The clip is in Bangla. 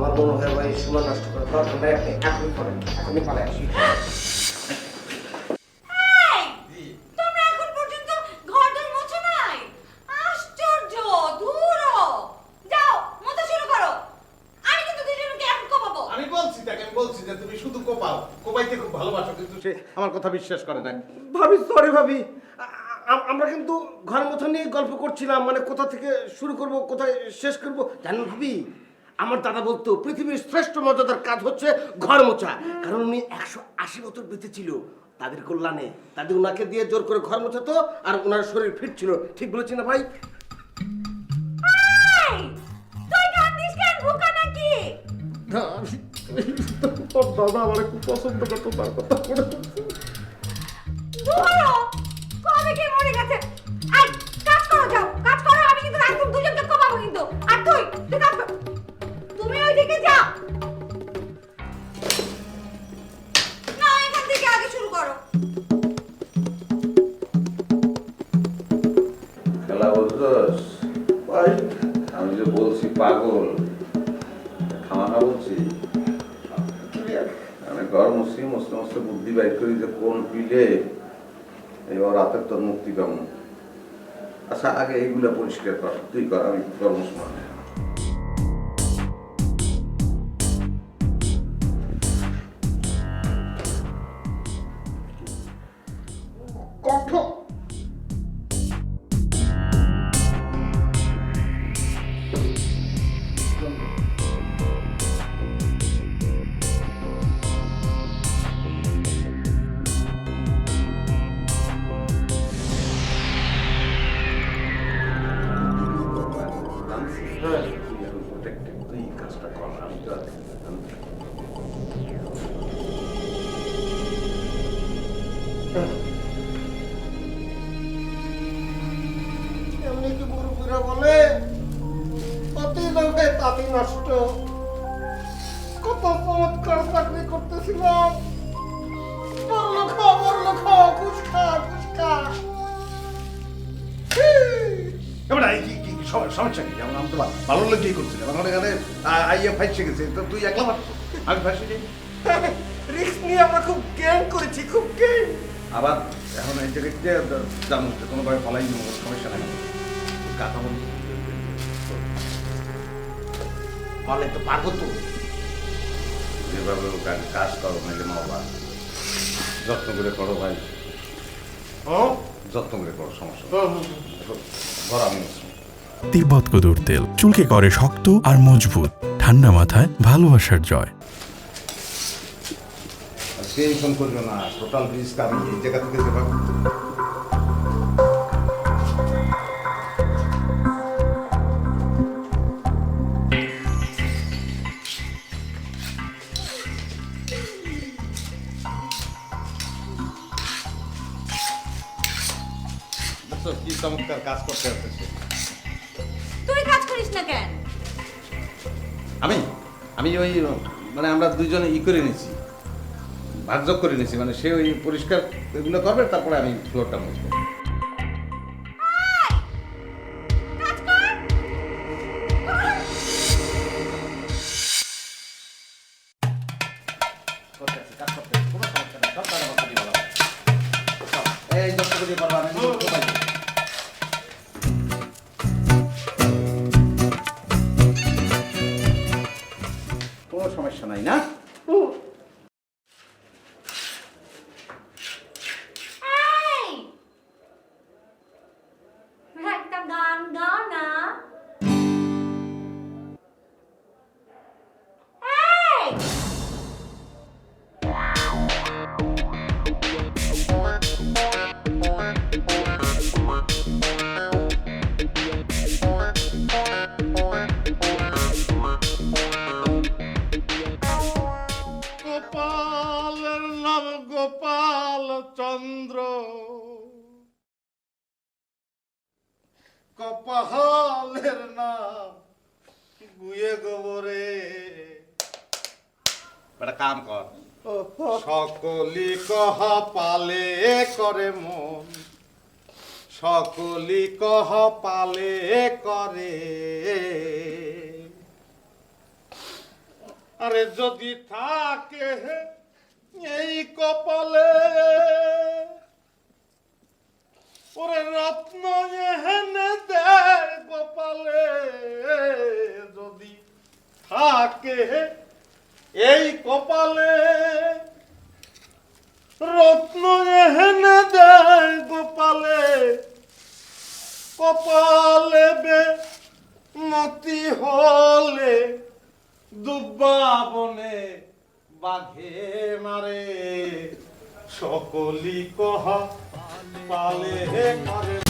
আমার মনে হয় ভাই সময় নষ্ট করার দরকার নাই, আপনি এখনই করেন, এখনই পালে আসি। তোমরা এখন পর্যন্ত ঘরদোর মোছো নাই? আশ্চর্য! ধুরো! যাও, মোছা শুরু করো। আমি কিন্তু দুজনকে এখন কোপাবো। আমি বলছি যে তুমি শুধু কোপাইতে খুব ভালোবাসো, কিন্তু সে আমার কথা বিশ্বাস করে না। ভাবি সরি ভাবি, আমরা কিন্তু ঘর মতো নিয়ে গল্প করছিলাম, মানে কোথা থেকে শুরু করব কোথায় শেষ করব জানেন ভাবি। আমার দাদা বলতো পৃথিবীর শ্রেষ্ঠ মজাদার কাজ হচ্ছে ঘর মোছা, কারণ উনি 180 বছর বেঁচে ছিল। তাদের কল্যাণে তাদের উনাকে দিয়ে জোর করে ঘর মোছাতো আর ওনার শরীর ফিট ছিল। ঠিক বলেছি না ভাই? তুই কাঁদিস কেন? বোকা নাকি? তোর দাদা আমার খুব পছন্দ করতো, তার কথা মনে পড়ছে। ধুরো! কবে কে মরে গেছে? আই, কাজ করো, যাও, কাজ করো। আমি কিন্তু একদম দুজনকে কোপাবো কিন্তু। আর তুই কাজ কর। তুমি ওইদিকে যাও। না, এখান থেকে আগে শুরু করো। খেলা বলছস ভাই? আমি যে বলছি পাগল, খামাখা বলছি। আমি ঘর মুসলিম মস্ত মস্ত বুদ্ধি বাইর করি যে কোন পিলে এবার রাতের তোর মুক্তি কেমন। আচ্ছা আগে এইগুলা পরিষ্কার কর, তুই কর, আমি ঘর মুসলমান। কণ্ঠ তুই কাজটা কর, আমি তো আছি। এমনি কি মুরব্বীরা বলে অতি লোভে তাঁতি নষ্ট। কত চমৎকার চাকরি করতেছিলাম, বললো খা ঘুষ খা। এবার কি সমস্যা কি? যেমন আমি তো ভালো লেগেই করছিলাম, এখন এখানে আইয়া ফাইসে গেছে, তো তুই একলা মারছ, আমি ফাইসে যাই। রিস্ক নিয়ে আমরা খুব গেম করেছি, খুব গেম। আবার এখন এই জায়গায় জানো কোনোভাবে ফলাই নেব, সমস্যা নাই। কথা বল, বলে তো পারবো তো। যেভাবে কাজ করো নাকি মা বাবা, যত্ন করে করো ভাই, যত্ন করে করো, সমস্যা ঘর আমি তিব্বত কদুর তেল চুলকে করে শক্ত আর মজবুত, ঠান্ডা মাথায় ভালোবাসার জয়। টেনশন করবে না, টোটাল রিস্ক আমি এই জায়গা থেকে যেভাবে কি চমৎকার কাজ করতে আসছে। তুই কাজ করিস না কেন? আমি ওই মানে আমরা দুইজনে করে নিয়েছি, ভাগযোগ করে নিয়েছি, মানে সে ওই পরিষ্কার এগুলো করবে, তারপরে আমি ফ্লোরটা মুছবো। এই যত করে পারবো আমি কোনো সমস্যা নাই না। একটা গান গাও না। গোপালের নাম গোপাল চন্দ্র, কপালের নাম গুয়ে গোবরে। একটা কাম কর, সকলি কহ পালে করে মন, সকলি কহ পালে করে। আরে যদি থাকে এই কপালে ওরে রত্ন এহেনে দেয় গোপালে, যদি থাকে এই কপালে রত্ন এহেনে দেয় গোপালে, কপালে বে মতি হলে দুব্বা বনে বাঘে মারে, সকলি কহা পালে করে